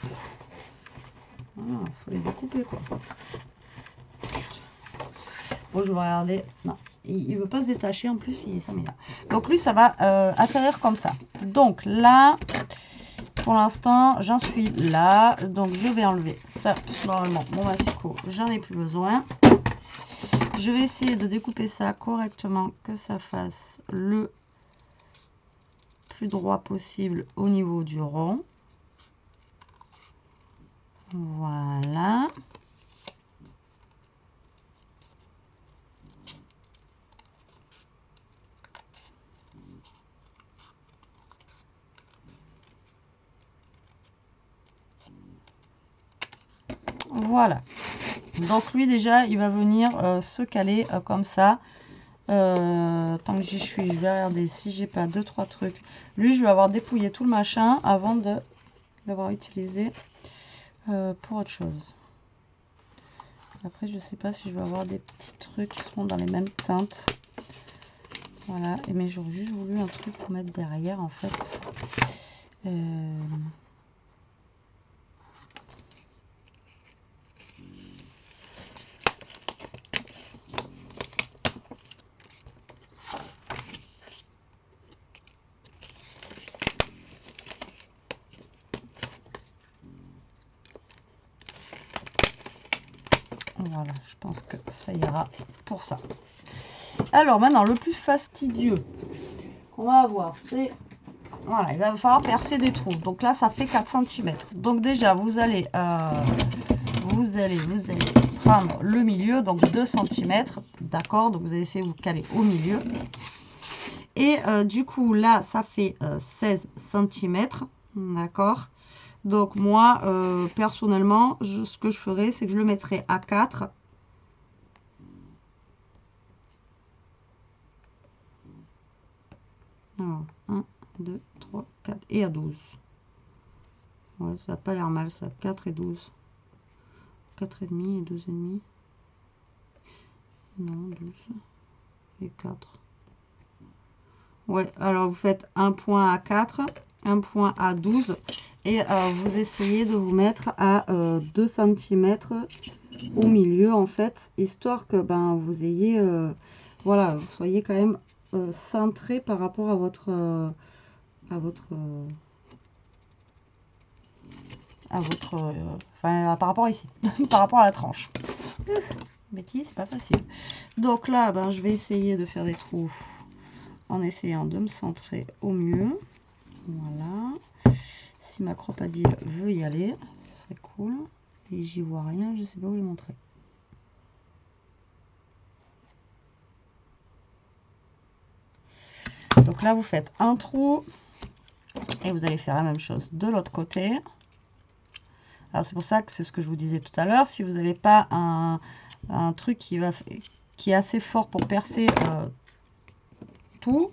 voilà, faut les découper quoi. Bon, je vais regarder. Non, il veut pas se détacher en plus, ça m'énerve. Donc lui, ça va atterrir comme ça. Donc là, pour l'instant, j'en suis là. Donc je vais enlever ça. Normalement, mon massicot, j'en ai plus besoin. Je vais essayer de découper ça correctement, que ça fasse le plus droit possible au niveau du rond. Voilà. Voilà. Donc lui déjà, il va venir se caler comme ça. Tant que j'y suis, je vais regarder si j'ai pas 2-3 trucs. Lui, je vais avoir dépouillé tout le machin avant de l'avoir utilisé pour autre chose. Après, je sais pas si je vais avoir des petits trucs qui seront dans les mêmes teintes. Voilà. Mais j'aurais juste voulu un truc pour mettre derrière en fait. Voilà, je pense que ça ira pour ça. Alors maintenant, le plus fastidieux qu'on va avoir, c'est... Voilà, il va falloir percer des trous. Donc là, ça fait 4 cm. Donc déjà, vous allez prendre le milieu, donc 2 cm. D'accord, donc vous allez essayer de vous caler au milieu. Et du coup, là, ça fait 16 cm. D'accord. Donc moi, personnellement, ce que je ferais, c'est que je le mettrais à 4. Alors, 1, 2, 3, 4 et à 12. Ouais, ça n'a pas l'air mal ça. 4 et 12. 4 et demi et 12 et demi. Non, 12 et 4. Ouais, alors vous faites un point à 4, un point à 12 et vous essayez de vous mettre à 2 cm au milieu en fait, histoire que ben vous ayez voilà, vous soyez quand même centré par rapport à votre enfin par rapport ici par rapport à la tranche. Bêtise, c'est pas facile. Donc là ben je vais essayer de faire des trous en essayant de me centrer au mieux. Voilà, si ma cropadille veut y aller, ce serait cool. Et j'y vois rien, je sais pas où y montrer. Donc là vous faites un trou et vous allez faire la même chose de l'autre côté. Alors c'est pour ça que c'est ce que je vous disais tout à l'heure, si vous n'avez pas un truc qui est assez fort pour percer tout,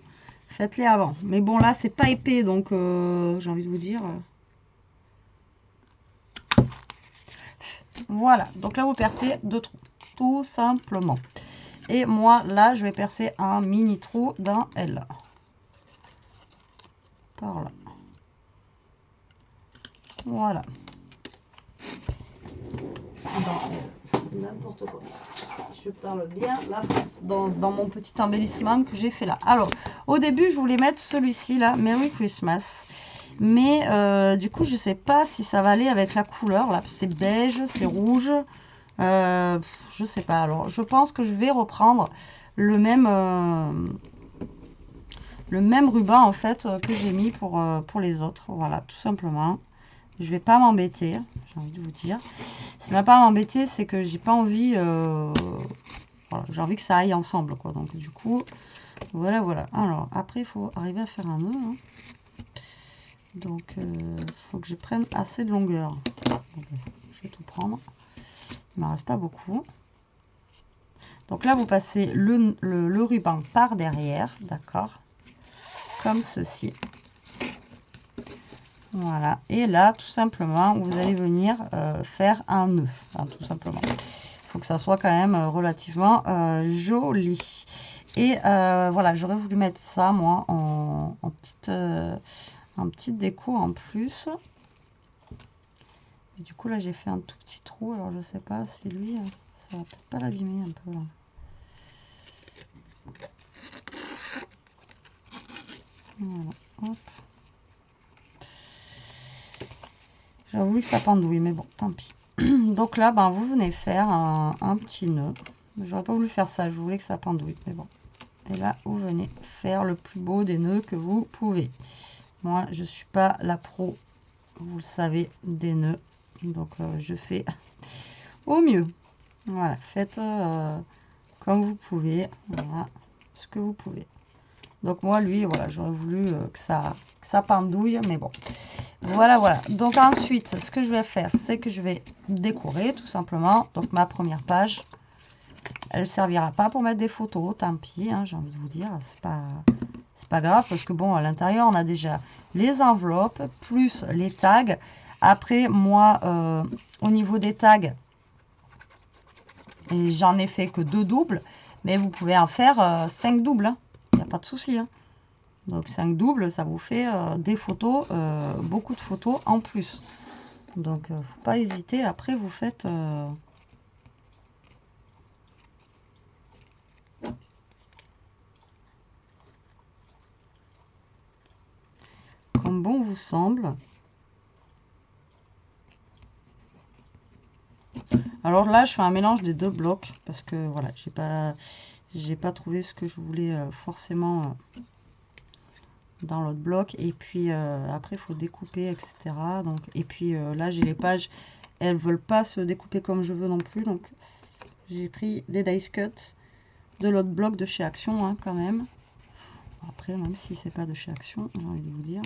faites-les avant. Mais bon là c'est pas épais, donc j'ai envie de vous dire voilà. Donc là vous percez 2 trous tout simplement. Et moi là je vais percer un mini trou dans L par là. Voilà. N'importe quoi. Je parle bien la France dans mon petit embellissement que j'ai fait là. Alors, au début, je voulais mettre celui-ci là, Merry Christmas. Mais du coup, je sais pas si ça va aller avec la couleur là. C'est beige, c'est rouge. Je sais pas. Alors, je pense que je vais reprendre le même ruban en fait que j'ai mis pour les autres. Voilà, tout simplement. Je vais pas m'embêter, j'ai envie de vous dire. Ce qui m'a pas m'embêter, c'est que j'ai pas envie, voilà, j'ai envie que ça aille ensemble, quoi. Donc du coup, Voilà, voilà. Alors, après, il faut arriver à faire un nœud. Hein. Donc, il faut que je prenne assez de longueur. Donc, je vais tout prendre. Il ne m'en reste pas beaucoup. Donc là, vous passez le ruban par derrière, d'accord? Comme ceci. Voilà. Et là, tout simplement, vous allez venir faire un nœud. Enfin, tout simplement. Il faut que ça soit quand même relativement joli. Et voilà, j'aurais voulu mettre ça, moi, en petite déco en plus. Et du coup, là, j'ai fait un tout petit trou. Alors, je sais pas si lui, ça va peut-être pas l'abîmer un peu, là. Voilà, hop. J'aurais voulu que ça pendouille, mais bon, tant pis. Donc là, ben, vous venez faire un petit nœud. J'aurais pas voulu faire ça, je voulais que ça pendouille, mais bon. Et là, vous venez faire le plus beau des nœuds que vous pouvez. Moi, je suis pas la pro, vous le savez, des nœuds. Donc, je fais au mieux. Voilà, faites comme vous pouvez. Voilà, ce que vous pouvez. Donc, moi, lui, voilà, j'aurais voulu que ça pendouille, mais bon. Voilà, voilà. Donc, ensuite, ce que je vais faire, c'est que je vais décorer, tout simplement. Donc, ma première page, elle ne servira pas pour mettre des photos, tant pis, hein, j'ai envie de vous dire. C'est pas grave, parce que, bon, à l'intérieur, on a déjà les enveloppes, plus les tags. Après, moi, au niveau des tags, j'en ai fait que 2 doubles, mais vous pouvez en faire 5 doubles. Il n'y a pas de souci. Hein. Donc 5 doubles, ça vous fait des photos, beaucoup de photos en plus. Donc, faut pas hésiter. Après, vous faites... comme bon vous semble. Alors là, je fais un mélange des 2 blocs parce que voilà, j'ai pas trouvé ce que je voulais forcément dans l'autre bloc. Et puis après, il faut découper, etc. Donc, et puis là, j'ai les pages, elles veulent pas se découper comme je veux non plus. Donc, j'ai pris des dice cuts de l'autre bloc de chez Action, hein, quand même. Après, même si c'est pas de chez Action, j'ai envie de vous dire.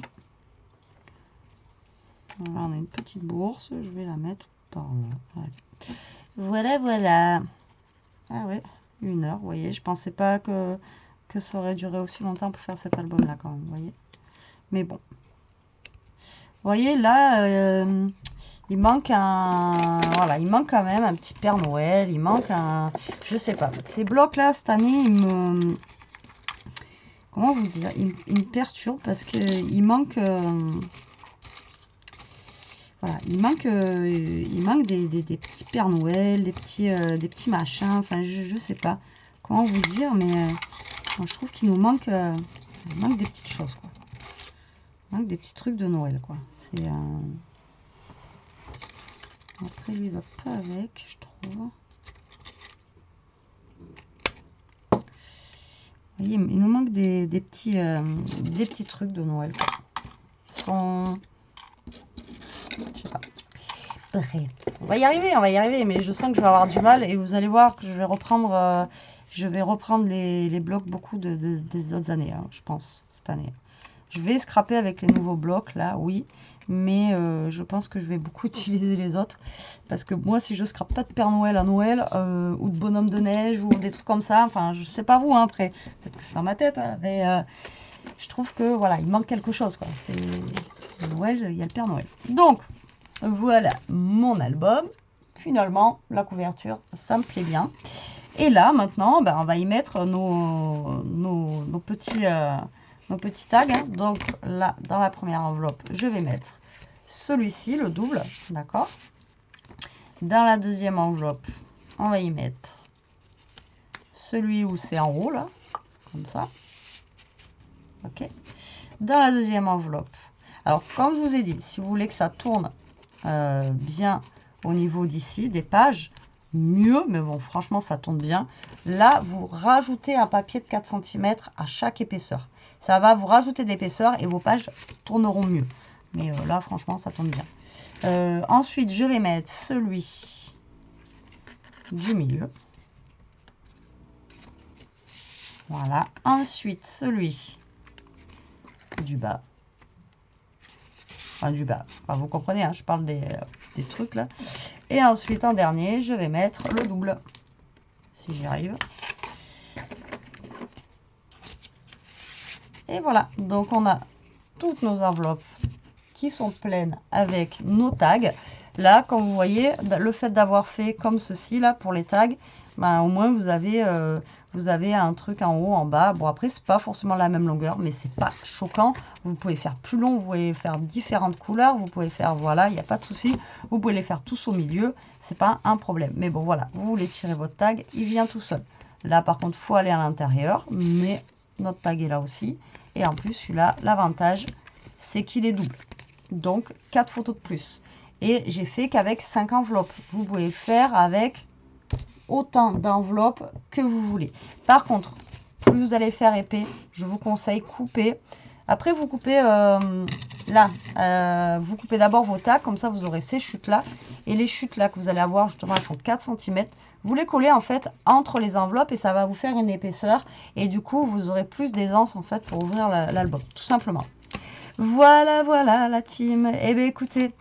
Voilà, on a une petite bourse, je vais la mettre par là. Voilà, voilà. Ah ouais, 1 heure, vous voyez. Je pensais pas que ça aurait duré aussi longtemps pour faire cet album-là, quand même, vous voyez. Mais bon. Vous voyez, là, il manque un... Voilà, il manque quand même un petit Père Noël. Il manque un... Je sais pas. Ces blocs-là, cette année, ils me... Comment vous dire? Ils me perturbent parce qu'il manque... Voilà, il manque des petits Pères Noël, des petits machins, enfin je sais pas comment vous dire, mais moi, je trouve qu'il nous manque, il manque des petites choses, quoi. Il manque des petits trucs de Noël, quoi. C'est après lui il va pas avec, je trouve. Vous voyez, il nous manque des petits trucs de Noël, quoi. Ils sont... Je sais pas. Bref, on va y arriver, mais je sens que je vais avoir du mal et vous allez voir que je vais reprendre les blocs beaucoup des autres années, hein, je pense, cette année. Je vais scraper avec les nouveaux blocs là, oui, mais je pense que je vais beaucoup utiliser les autres parce que moi, si je scrape pas de Père Noël à Noël ou de bonhomme de neige ou des trucs comme ça, enfin, je sais pas vous, hein, après, peut-être que c'est dans ma tête, hein, mais je trouve que voilà, il manque quelque chose, quoi. C'est Noël, il y a le Père Noël. Donc, voilà mon album. Finalement, la couverture, ça me plaît bien. Et là, maintenant, ben, on va y mettre nos petits tags. Hein. Donc là, dans la première enveloppe, je vais mettre celui-ci, le double. D'accord. Dans la deuxième enveloppe, on va y mettre celui où c'est en haut, là. Comme ça. OK. Dans la deuxième enveloppe. Alors, comme je vous ai dit, si vous voulez que ça tourne bien au niveau d'ici, des pages, mieux, mais bon, franchement, ça tourne bien. Là, vous rajoutez un papier de 4 cm à chaque épaisseur. Ça va vous rajouter d'épaisseur et vos pages tourneront mieux. Mais là, franchement, ça tourne bien. Ensuite, je vais mettre celui du milieu. Voilà. Ensuite, celui du bas. Enfin, du bas. Enfin, vous comprenez, hein, je parle des trucs là. Et ensuite, en dernier, je vais mettre le double. Si j'y arrive. Et voilà. Donc, on a toutes nos enveloppes qui sont pleines avec nos tags. Là, comme vous voyez, le fait d'avoir fait comme ceci là pour les tags, ben, au moins vous avez un truc en haut, en bas. Bon, après, c'est pas forcément la même longueur, mais c'est pas choquant. Vous pouvez faire plus long, vous pouvez faire différentes couleurs, vous pouvez faire, voilà, il n'y a pas de souci. Vous pouvez les faire tous au milieu, c'est pas un problème. Mais bon, voilà, vous voulez tirer votre tag, il vient tout seul. Là, par contre, il faut aller à l'intérieur, mais notre tag est là aussi. Et en plus, celui-là, l'avantage, c'est qu'il est double. Donc, 4 photos de plus. Et j'ai fait qu'avec 5 enveloppes. Vous pouvez faire avec autant d'enveloppes que vous voulez. Par contre, plus vous allez faire épais, je vous conseille couper. Après, vous coupez là. Vous coupez d'abord vos tags. Comme ça, vous aurez ces chutes-là. Et les chutes-là que vous allez avoir, justement, elles font 4 cm. Vous les collez, en fait, entre les enveloppes. Et ça va vous faire une épaisseur. Et du coup, vous aurez plus d'aisance, en fait, pour ouvrir l'album. Tout simplement. Voilà, voilà, la team. Eh bien, écoutez...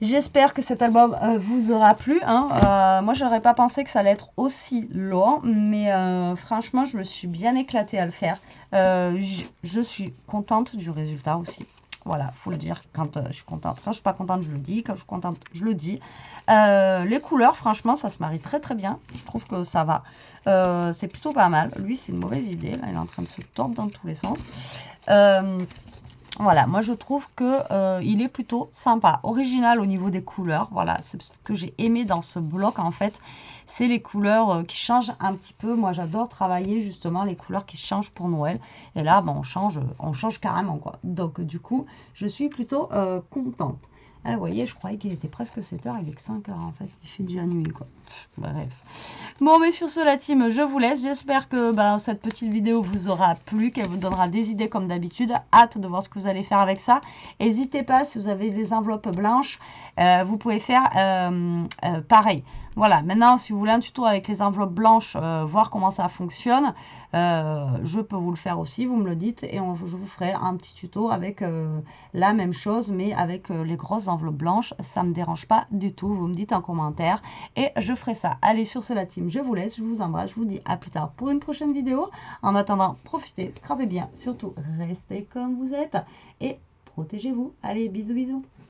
J'espère que cet album vous aura plu. Hein. Moi, je n'aurais pas pensé que ça allait être aussi long, mais franchement, je me suis bien éclatée à le faire. Je suis contente du résultat aussi. Voilà, faut le dire quand je suis contente. Quand je suis pas contente, je le dis. Quand je suis contente, je le dis. Les couleurs, franchement, ça se marie très très bien. Je trouve que ça va. C'est plutôt pas mal. Lui, c'est une mauvaise idée. Là, il est en train de se tordre dans tous les sens. Voilà, moi je trouve que il est plutôt sympa, original au niveau des couleurs. Voilà, c'est ce que j'ai aimé dans ce bloc en fait. C'est les couleurs qui changent un petit peu. Moi j'adore travailler justement les couleurs qui changent pour Noël. Et là, ben, on change carrément quoi. Donc du coup, je suis plutôt contente. Ah, vous voyez, je croyais qu'il était presque 7 h, il est que 5 h en fait. Il fait déjà nuit quoi. Bref. Bon, mais sur ce, la team, je vous laisse. J'espère que cette petite vidéo vous aura plu, qu'elle vous donnera des idées comme d'habitude. Hâte de voir ce que vous allez faire avec ça. N'hésitez pas, si vous avez des enveloppes blanches, vous pouvez faire pareil. Voilà, maintenant, si vous voulez un tuto avec les enveloppes blanches, voir comment ça fonctionne, je peux vous le faire aussi, vous me le dites, et je vous ferai un petit tuto avec la même chose, mais avec les grosses enveloppes blanches. Ça ne me dérange pas du tout, vous me dites en commentaire, et je ferai ça. Allez, sur ce, la team, je vous laisse, je vous embrasse, je vous dis à plus tard pour une prochaine vidéo. En attendant, profitez, scrapez bien, surtout restez comme vous êtes, et protégez-vous. Allez, bisous, bisous.